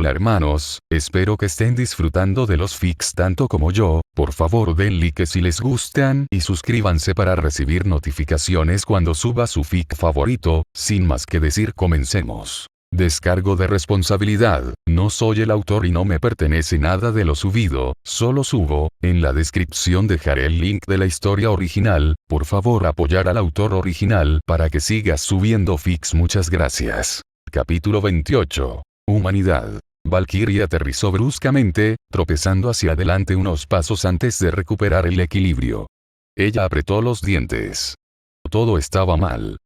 Hola hermanos, espero que estén disfrutando de los fics tanto como yo. Por favor den like si les gustan y suscríbanse para recibir notificaciones cuando suba su fic favorito. Sin más que decir, comencemos. Descargo de responsabilidad, no soy el autor y no me pertenece nada de lo subido, solo subo. En la descripción dejaré el link de la historia original. Por favor apoyar al autor original para que siga subiendo fics. Muchas gracias. Capítulo 28. Humanidad. Valkyrie aterrizó bruscamente, tropezando hacia adelante unos pasos antes de recuperar el equilibrio. Ella apretó los dientes. Todo estaba mal.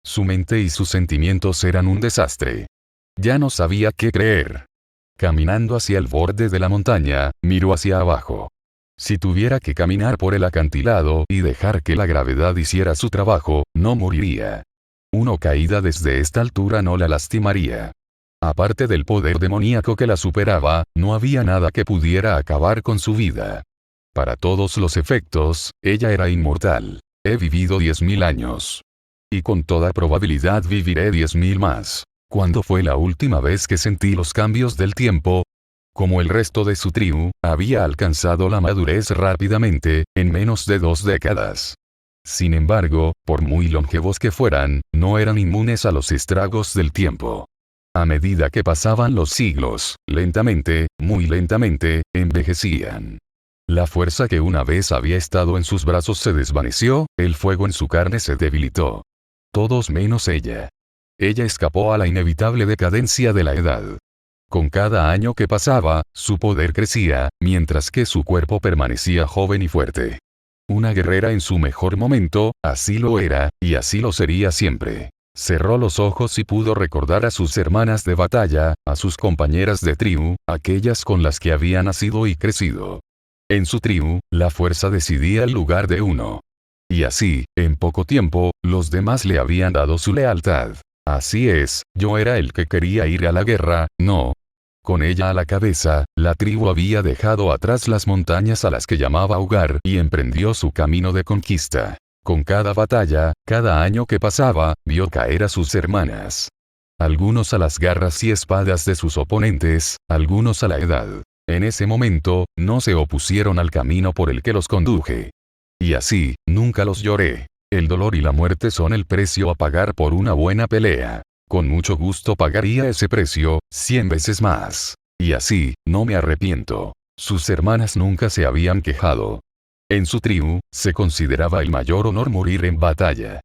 Su mente y sus sentimientos eran un desastre. Ya no sabía qué creer. Caminando hacia el borde de la montaña, miró hacia abajo. Si tuviera que caminar por el acantilado y dejar que la gravedad hiciera su trabajo, no moriría. Una caída desde esta altura no la lastimaría. Aparte del poder demoníaco que la superaba, no había nada que pudiera acabar con su vida. Para todos los efectos, ella era inmortal. He vivido 10.000 años. Y con toda probabilidad viviré 10.000 más. ¿Cuándo fue la última vez que sentí los cambios del tiempo? Como el resto de su tribu, había alcanzado la madurez rápidamente, en menos de 2 décadas. Sin embargo, por muy longevos que fueran, no eran inmunes a los estragos del tiempo. A medida que pasaban los siglos, lentamente, muy lentamente, envejecían. La fuerza que una vez había estado en sus brazos se desvaneció, el fuego en su carne se debilitó. Todos menos ella. Ella escapó a la inevitable decadencia de la edad. Con cada año que pasaba, su poder crecía, mientras que su cuerpo permanecía joven y fuerte. Una guerrera en su mejor momento, así lo era, y así lo sería siempre. Cerró los ojos y pudo recordar a sus hermanas de batalla, a sus compañeras de tribu, aquellas con las que había nacido y crecido. En su tribu, la fuerza decidía el lugar de uno. Y así, en poco tiempo, los demás le habían dado su lealtad. Así es, yo era el que quería ir a la guerra, no. Con ella a la cabeza, la tribu había dejado atrás las montañas a las que llamaba hogar y emprendió su camino de conquista. Con cada batalla, cada año que pasaba, vio caer a sus hermanas. Algunos a las garras y espadas de sus oponentes, algunos a la edad. En ese momento, no se opusieron al camino por el que los conduje. Y así, nunca los lloré. El dolor y la muerte son el precio a pagar por una buena pelea. Con mucho gusto pagaría ese precio, 100 veces más. Y así, no me arrepiento. Sus hermanas nunca se habían quejado. En su tribu, se consideraba el mayor honor morir en batalla.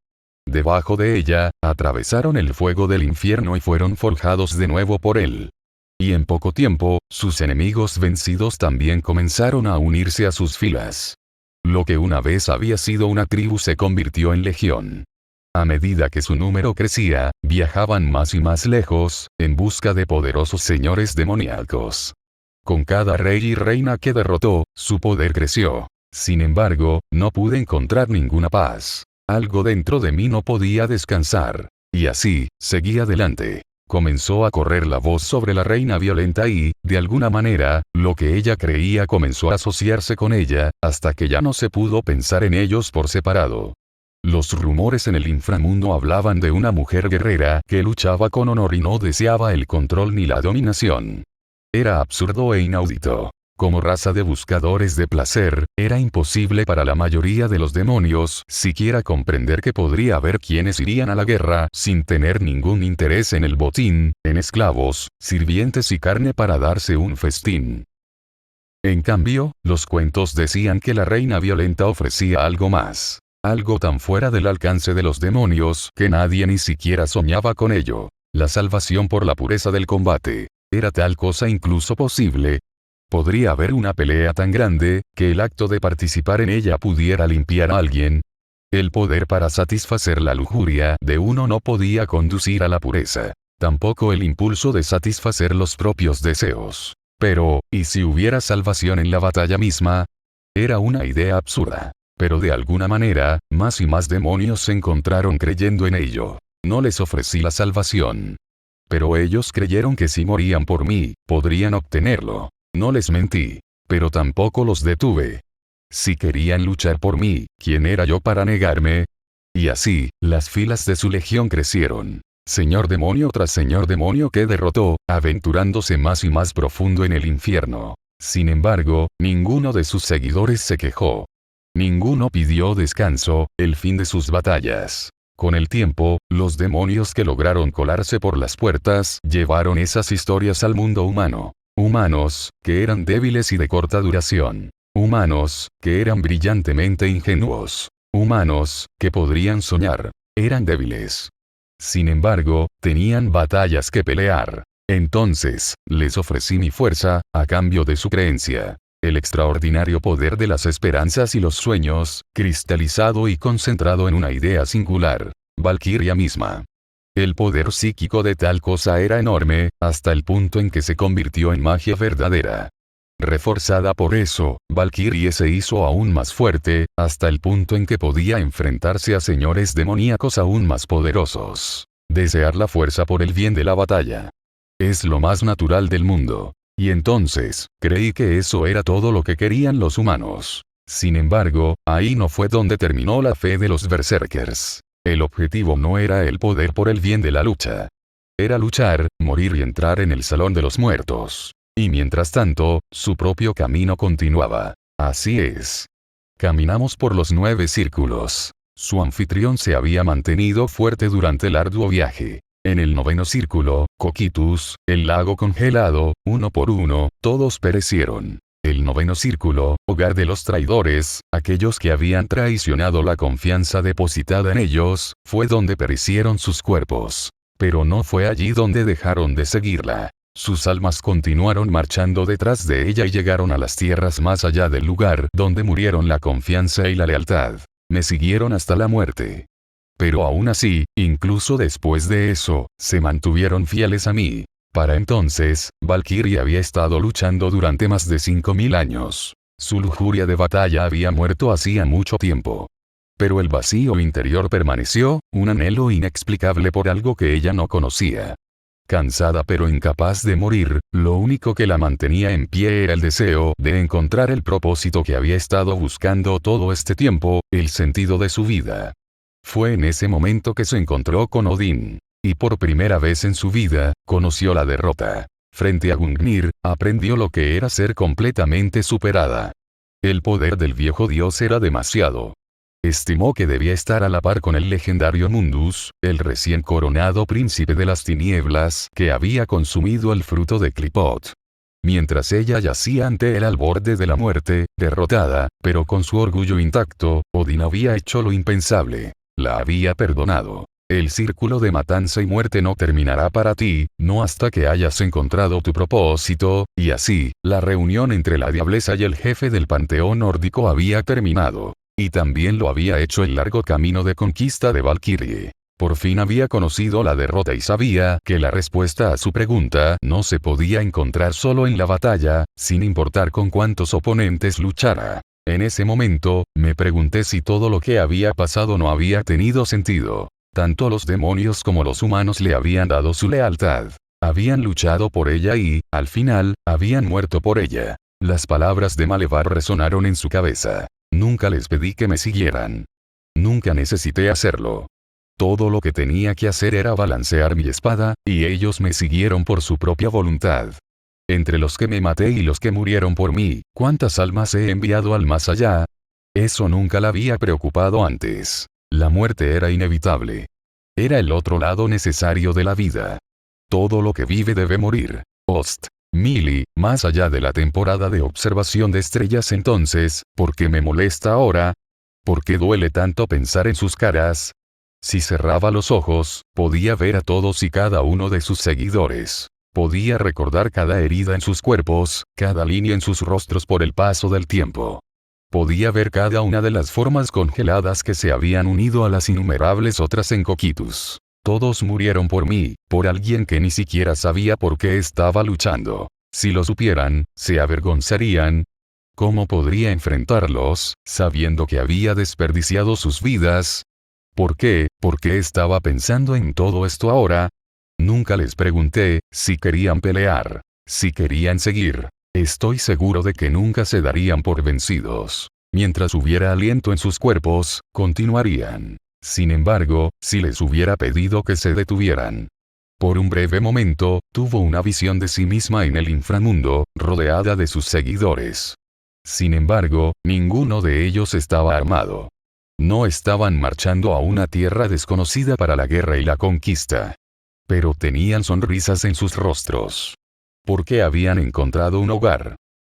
Debajo de ella, atravesaron el fuego del infierno y fueron forjados de nuevo por él. Y en poco tiempo, sus enemigos vencidos también comenzaron a unirse a sus filas. Lo que una vez había sido una tribu se convirtió en legión. A medida que su número crecía, viajaban más y más lejos, en busca de poderosos señores demoníacos. Con cada rey y reina que derrotó, su poder creció. Sin embargo, no pude encontrar ninguna paz. Algo dentro de mí no podía descansar. Y así, seguí adelante. Comenzó a correr la voz sobre la reina violenta y, de alguna manera, lo que ella creía comenzó a asociarse con ella, hasta que ya no se pudo pensar en ellos por separado. Los rumores en el inframundo hablaban de una mujer guerrera que luchaba con honor y no deseaba el control ni la dominación. Era absurdo e inaudito. Como raza de buscadores de placer, era imposible para la mayoría de los demonios siquiera comprender que podría haber quienes irían a la guerra sin tener ningún interés en el botín, en esclavos, sirvientes y carne para darse un festín. En cambio, los cuentos decían que la reina violenta ofrecía algo más. Algo tan fuera del alcance de los demonios que nadie ni siquiera soñaba con ello. La salvación por la pureza del combate. ¿Era tal cosa incluso posible? ¿Podría haber una pelea tan grande, que el acto de participar en ella pudiera limpiar a alguien? El poder para satisfacer la lujuria de uno no podía conducir a la pureza. Tampoco el impulso de satisfacer los propios deseos. Pero, ¿y si hubiera salvación en la batalla misma? Era una idea absurda. Pero de alguna manera, más y más demonios se encontraron creyendo en ello. No les ofrecí la salvación. Pero ellos creyeron que si morían por mí, podrían obtenerlo. No les mentí. Pero tampoco los detuve. Si querían luchar por mí, ¿quién era yo para negarme? Y así, las filas de su legión crecieron. señor demonio tras señor demonio que derrotó, aventurándose más y más profundo en el infierno. Sin embargo, ninguno de sus seguidores se quejó. Ninguno pidió descanso, el fin de sus batallas. Con el tiempo, los demonios que lograron colarse por las puertas llevaron esas historias al mundo humano. Humanos, que eran débiles y de corta duración. Humanos, que eran brillantemente ingenuos. Humanos, que podrían soñar. Eran débiles. Sin embargo, tenían batallas que pelear. Entonces, les ofrecí mi fuerza, a cambio de su creencia. El extraordinario poder de las esperanzas y los sueños, cristalizado y concentrado en una idea singular. Valquiria misma. El poder psíquico de tal cosa era enorme, hasta el punto en que se convirtió en magia verdadera. Reforzada por eso, Valkyrie se hizo aún más fuerte, hasta el punto en que podía enfrentarse a señores demoníacos aún más poderosos. Desear la fuerza por el bien de la batalla. Es lo más natural del mundo. Y entonces, creí que eso era todo lo que querían los humanos. Sin embargo, ahí no fue donde terminó la fe de los berserkers. El objetivo no era el poder por el bien de la lucha. Era luchar, morir y entrar en el salón de los muertos. Y mientras tanto, su propio camino continuaba. Así es. Caminamos por los 9 círculos. Su anfitrión se había mantenido fuerte durante el arduo viaje. En el 9º círculo, Cocytus, el lago congelado, uno por uno, todos perecieron. El 9º círculo, hogar de los traidores, aquellos que habían traicionado la confianza depositada en ellos, fue donde perecieron sus cuerpos. Pero no fue allí donde dejaron de seguirla. Sus almas continuaron marchando detrás de ella y llegaron a las tierras más allá del lugar donde murieron la confianza y la lealtad. Me siguieron hasta la muerte. Pero aún así, incluso después de eso, se mantuvieron fieles a mí. Para entonces, Valkyrie había estado luchando durante más de 5000 años. Su lujuria de batalla había muerto hacía mucho tiempo. Pero el vacío interior permaneció, un anhelo inexplicable por algo que ella no conocía. Cansada pero incapaz de morir, lo único que la mantenía en pie era el deseo de encontrar el propósito que había estado buscando todo este tiempo, el sentido de su vida. Fue en ese momento que se encontró con Odín. Y por primera vez en su vida, conoció la derrota. Frente a Gungnir, aprendió lo que era ser completamente superada. El poder del viejo dios era demasiado. Estimó que debía estar a la par con el legendario Mundus, el recién coronado príncipe de las tinieblas que había consumido el fruto de Qliphoth. Mientras ella yacía ante él al borde de la muerte, derrotada, pero con su orgullo intacto, Odín había hecho lo impensable. La había perdonado. El círculo de matanza y muerte no terminará para ti, no hasta que hayas encontrado tu propósito, y así, la reunión entre la diableza y el jefe del panteón nórdico había terminado. Y también lo había hecho el largo camino de conquista de Valkyrie. Por fin había conocido la derrota y sabía que la respuesta a su pregunta no se podía encontrar solo en la batalla, sin importar con cuántos oponentes luchara. En ese momento, me pregunté si todo lo que había pasado no había tenido sentido. Tanto los demonios como los humanos le habían dado su lealtad. Habían luchado por ella y, al final, habían muerto por ella. Las palabras de Malevar resonaron en su cabeza. Nunca les pedí que me siguieran. Nunca necesité hacerlo. Todo lo que tenía que hacer era balancear mi espada, y ellos me siguieron por su propia voluntad. Entre los que me maté y los que murieron por mí, ¿cuántas almas he enviado al más allá? Eso nunca la había preocupado antes. La muerte era inevitable. Era el otro lado necesario de la vida. Todo lo que vive debe morir. Host. Millie, más allá de la temporada de observación de estrellas entonces, ¿por qué me molesta ahora? ¿Por qué duele tanto pensar en sus caras? Si cerraba los ojos, podía ver a todos y cada uno de sus seguidores. Podía recordar cada herida en sus cuerpos, cada línea en sus rostros por el paso del tiempo. Podía ver cada una de las formas congeladas que se habían unido a las innumerables otras en Cocytus. Todos murieron por mí, por alguien que ni siquiera sabía por qué estaba luchando. Si lo supieran, se avergonzarían. ¿Cómo podría enfrentarlos, sabiendo que había desperdiciado sus vidas? ¿Por qué? ¿Por qué estaba pensando en todo esto ahora? Nunca les pregunté si querían pelear, si querían seguir. Estoy seguro de que nunca se darían por vencidos. Mientras hubiera aliento en sus cuerpos, continuarían. Sin embargo, si les hubiera pedido que se detuvieran. Por un breve momento, tuvo una visión de sí misma en el inframundo, rodeada de sus seguidores. Sin embargo, ninguno de ellos estaba armado. No estaban marchando a una tierra desconocida para la guerra y la conquista. Pero tenían sonrisas en sus rostros. Porque habían encontrado un hogar.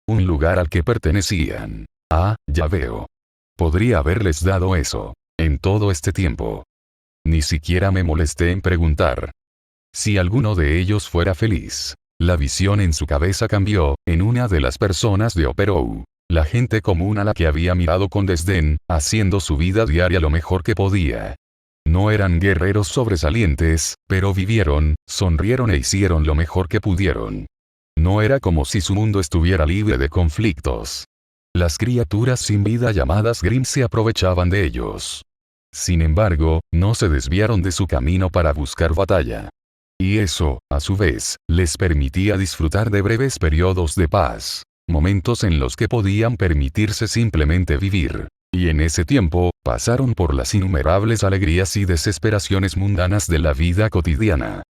Un lugar al que pertenecían. Ah, ya veo. Podría haberles dado eso. En todo este tiempo. Ni siquiera me molesté en preguntar. Si alguno de ellos fuera feliz. La visión en su cabeza cambió, en una de las personas de Operou. La gente común a la que había mirado con desdén, haciendo su vida diaria lo mejor que podía. No eran guerreros sobresalientes, pero vivieron, sonrieron e hicieron lo mejor que pudieron. No era como si su mundo estuviera libre de conflictos. Las criaturas sin vida llamadas Grimm se aprovechaban de ellos. Sin embargo, no se desviaron de su camino para buscar batalla. Y eso, a su vez, les permitía disfrutar de breves periodos de paz. Momentos en los que podían permitirse simplemente vivir. Y en ese tiempo, pasaron por las innumerables alegrías y desesperaciones mundanas de la vida cotidiana.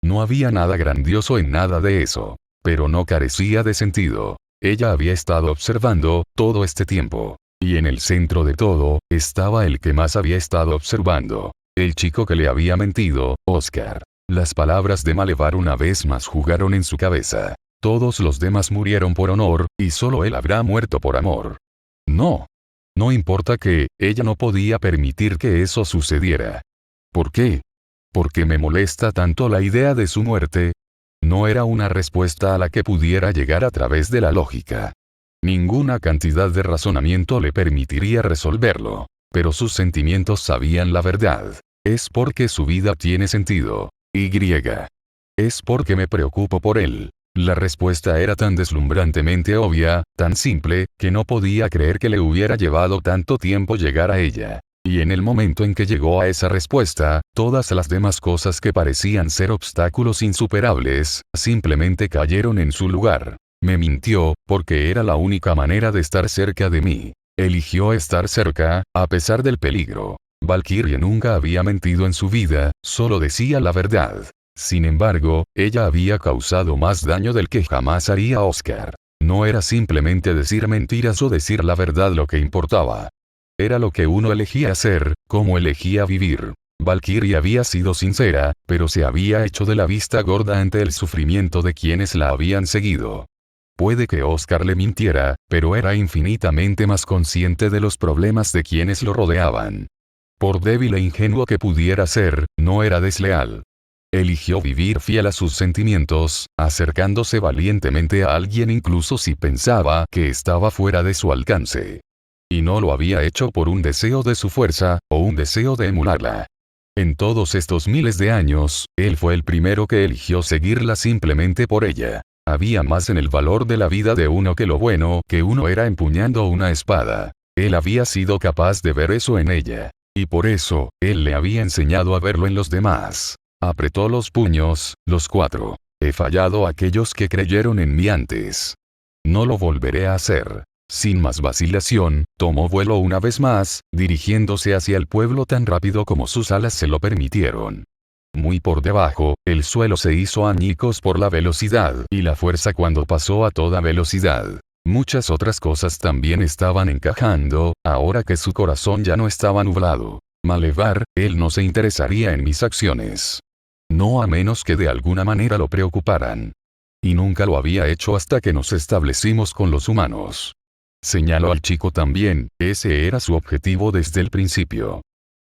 No había nada grandioso en nada de eso. Pero no carecía de sentido. Ella había estado observando, todo este tiempo. Y en el centro de todo, estaba el que más había estado observando. El chico que le había mentido, Oscar. Las palabras de Malevar una vez más jugaron en su cabeza. Todos los demás murieron por honor, y solo él habrá muerto por amor. No. No importa que, ella no podía permitir que eso sucediera. ¿Por qué? ¿Por qué me molesta tanto la idea de su muerte? No era una respuesta a la que pudiera llegar a través de la lógica. Ninguna cantidad de razonamiento le permitiría resolverlo. Pero sus sentimientos sabían la verdad. Es porque su vida tiene sentido. Y. Es porque me preocupo por él. La respuesta era tan deslumbrantemente obvia, tan simple, que no podía creer que le hubiera llevado tanto tiempo llegar a ella. Y en el momento en que llegó a esa respuesta, todas las demás cosas que parecían ser obstáculos insuperables, simplemente cayeron en su lugar. Me mintió, porque era la única manera de estar cerca de mí. Eligió estar cerca, a pesar del peligro. Valkyrie nunca había mentido en su vida, solo decía la verdad. Sin embargo, ella había causado más daño del que jamás haría Oscar. No era simplemente decir mentiras o decir la verdad lo que importaba. Era lo que uno elegía hacer, cómo elegía vivir. Valkyrie había sido sincera, pero se había hecho de la vista gorda ante el sufrimiento de quienes la habían seguido. Puede que Oscar le mintiera, pero era infinitamente más consciente de los problemas de quienes lo rodeaban. Por débil e ingenuo que pudiera ser, no era desleal. Eligió vivir fiel a sus sentimientos, acercándose valientemente a alguien incluso si pensaba que estaba fuera de su alcance. Y no lo había hecho por un deseo de su fuerza, o un deseo de emularla. En todos estos miles de años, él fue el primero que eligió seguirla simplemente por ella. Había más en el valor de la vida de uno que lo bueno que uno era empuñando una espada. Él había sido capaz de ver eso en ella. Y por eso, él le había enseñado a verlo en los demás. Apretó los puños, los 4. He fallado a aquellos que creyeron en mí antes. No lo volveré a hacer. Sin más vacilación, tomó vuelo una vez más, dirigiéndose hacia el pueblo tan rápido como sus alas se lo permitieron. Muy por debajo, el suelo se hizo añicos por la velocidad y la fuerza cuando pasó a toda velocidad. Muchas otras cosas también estaban encajando, ahora que su corazón ya no estaba nublado. Malevar, él no se interesaría en mis acciones. No a menos que de alguna manera lo preocuparan. Y nunca lo había hecho hasta que nos establecimos con los humanos. Señaló al chico también, ese era su objetivo desde el principio.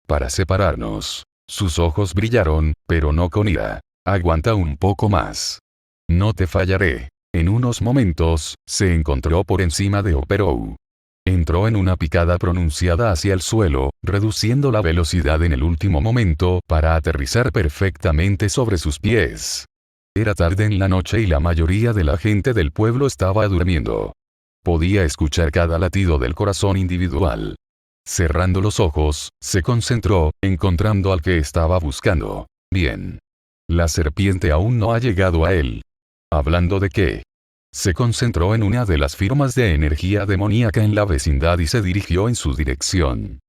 Para separarnos. Sus ojos brillaron, pero no con ira. Aguanta un poco más. No te fallaré. En unos momentos, se encontró por encima de Operou. Entró en una picada pronunciada hacia el suelo, reduciendo la velocidad en el último momento para aterrizar perfectamente sobre sus pies. Era tarde en la noche y la mayoría de la gente del pueblo estaba durmiendo. Podía escuchar cada latido del corazón individual. Cerrando los ojos, se concentró, encontrando al que estaba buscando. Bien. La serpiente aún no ha llegado a él. ¿Hablando de qué? Se concentró en una de las firmas de energía demoníaca en la vecindad y se dirigió en su dirección.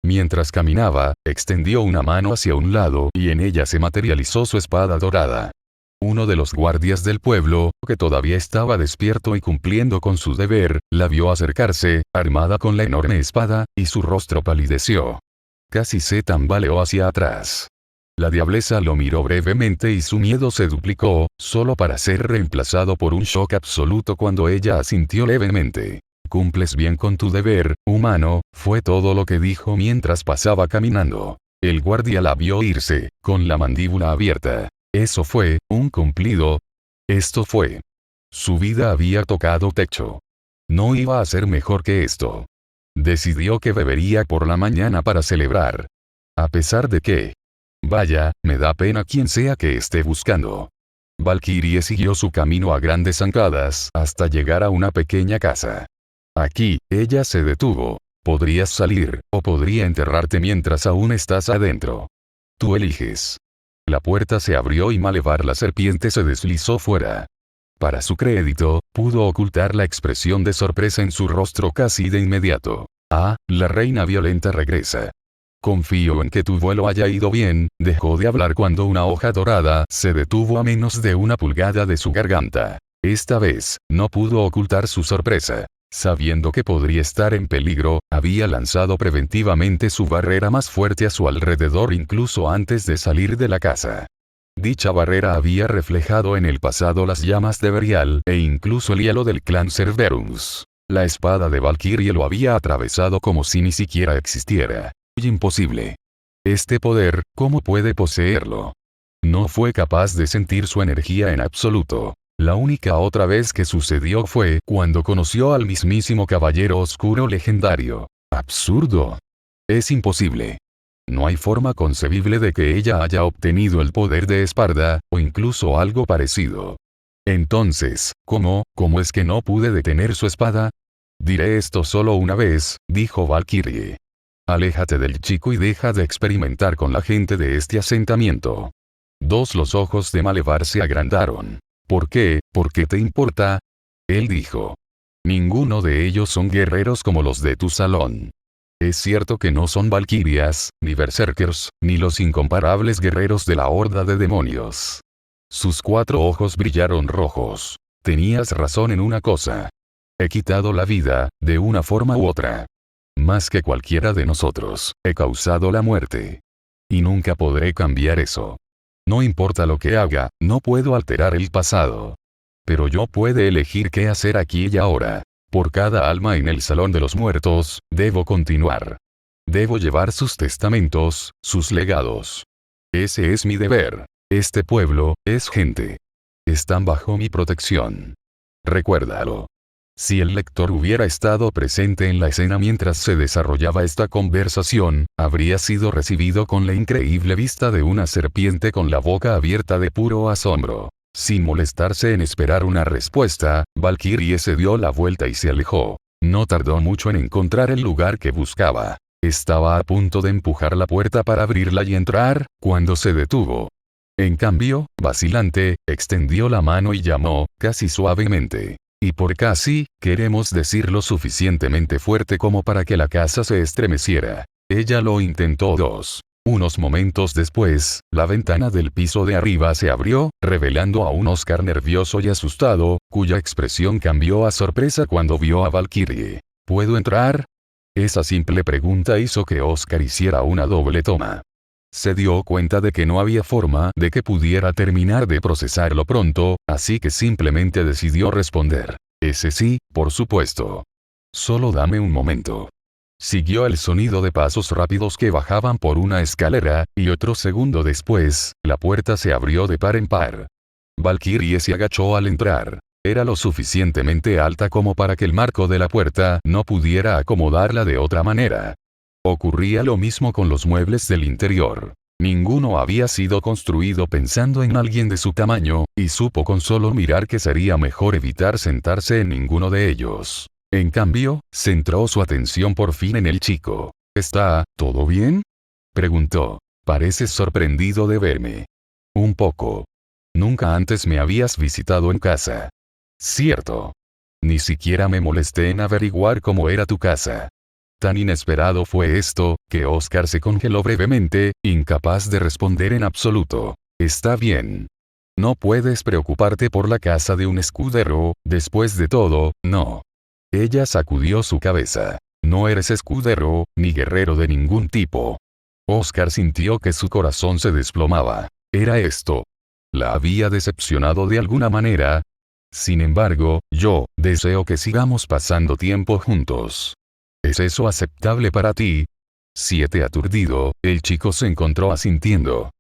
Mientras caminaba, extendió una mano hacia un lado y en ella se materializó su espada dorada. Uno de los guardias del pueblo, que todavía estaba despierto y cumpliendo con su deber, la vio acercarse, armada con la enorme espada, y su rostro palideció. Casi se tambaleó hacia atrás. La diableza lo miró brevemente y su miedo se duplicó, solo para ser reemplazado por un shock absoluto cuando ella asintió levemente. «Cumples bien con tu deber, humano», fue todo lo que dijo mientras pasaba caminando. El guardia la vio irse, con la mandíbula abierta. Eso fue, un cumplido. Esto fue. Su vida había tocado techo. No iba a ser mejor que esto. Decidió que bebería por la mañana para celebrar. A pesar de que... Vaya, me da pena quien sea que esté buscando. Valkyrie siguió su camino a grandes zancadas hasta llegar a una pequeña casa. Aquí, ella se detuvo. Podrías salir, o podría enterrarte mientras aún estás adentro. Tú eliges. La puerta se abrió y Malevar la serpiente se deslizó fuera. Para su crédito, pudo ocultar la expresión de sorpresa en su rostro casi de inmediato. «Ah, la reina violenta regresa. Confío en que tu vuelo haya ido bien», dejó de hablar cuando una hoja dorada se detuvo a menos de una pulgada de su garganta. Esta vez, no pudo ocultar su sorpresa. Sabiendo que podría estar en peligro, había lanzado preventivamente su barrera más fuerte a su alrededor incluso antes de salir de la casa. Dicha barrera había reflejado en el pasado las llamas de Berial e incluso el hielo del clan Cerberus. La espada de Valkyrie lo había atravesado como si ni siquiera existiera. Imposible. Este poder, ¿cómo puede poseerlo? No fue capaz de sentir su energía en absoluto. La única otra vez que sucedió fue cuando conoció al mismísimo Caballero Oscuro legendario. Absurdo. Es imposible. No hay forma concebible de que ella haya obtenido el poder de Esparda, o incluso algo parecido. Entonces, ¿cómo es que no pude detener su espada? Diré esto solo una vez, dijo Valkyrie. Aléjate del chico y deja de experimentar con la gente de este asentamiento. Los ojos de Malevar se agrandaron. ¿Por qué? ¿Por qué te importa? Él dijo. Ninguno de ellos son guerreros como los de tu salón. Es cierto que no son valquirias, ni berserkers, ni los incomparables guerreros de la horda de demonios. Sus 4 ojos brillaron rojos. Tenías razón en una cosa. He quitado la vida, de una forma u otra. Más que cualquiera de nosotros, he causado la muerte. Y nunca podré cambiar eso. No importa lo que haga, no puedo alterar el pasado. Pero yo puedo elegir qué hacer aquí y ahora. Por cada alma en el salón de los muertos, debo continuar. Debo llevar sus testamentos, sus legados. Ese es mi deber. Este pueblo, es gente. Están bajo mi protección. Recuérdalo. Si el lector hubiera estado presente en la escena mientras se desarrollaba esta conversación, habría sido recibido con la increíble vista de una serpiente con la boca abierta de puro asombro. Sin molestarse en esperar una respuesta, Valkyrie se dio la vuelta y se alejó. No tardó mucho en encontrar el lugar que buscaba. Estaba a punto de empujar la puerta para abrirla y entrar, cuando se detuvo. En cambio, vacilante, extendió la mano y llamó, casi suavemente. Y por casi, queremos decir lo suficientemente fuerte como para que la casa se estremeciera. Ella lo intentó 2. Unos momentos después, la ventana del piso de arriba se abrió, revelando a un Oscar nervioso y asustado, cuya expresión cambió a sorpresa cuando vio a Valkyrie. ¿Puedo entrar? Esa simple pregunta hizo que Oscar hiciera una doble toma. Se dio cuenta de que no había forma de que pudiera terminar de procesarlo pronto, así que simplemente decidió responder. Ese sí, por supuesto. Solo dame un momento. Siguió el sonido de pasos rápidos que bajaban por una escalera, y otro segundo después, la puerta se abrió de par en par. Valkyrie se agachó al entrar. Era lo suficientemente alta como para que el marco de la puerta no pudiera acomodarla de otra manera. Ocurría lo mismo con los muebles del interior. Ninguno había sido construido pensando en alguien de su tamaño, y supo con solo mirar que sería mejor evitar sentarse en ninguno de ellos. En cambio, centró su atención por fin en el chico. ¿Está todo bien?, preguntó. Pareces sorprendido de verme. Un poco. Nunca antes me habías visitado en casa. Cierto. Ni siquiera me molesté en averiguar cómo era tu casa. Tan inesperado fue esto, que Oscar se congeló brevemente, incapaz de responder en absoluto. Está bien. No puedes preocuparte por la casa de un escudero, después de todo, no. Ella sacudió su cabeza. No eres escudero, ni guerrero de ningún tipo. Oscar sintió que su corazón se desplomaba. Era esto. ¿La había decepcionado de alguna manera? Sin embargo, yo deseo que sigamos pasando tiempo juntos. ¿Es eso aceptable para ti? 7 Aturdido, el chico se encontró asintiendo.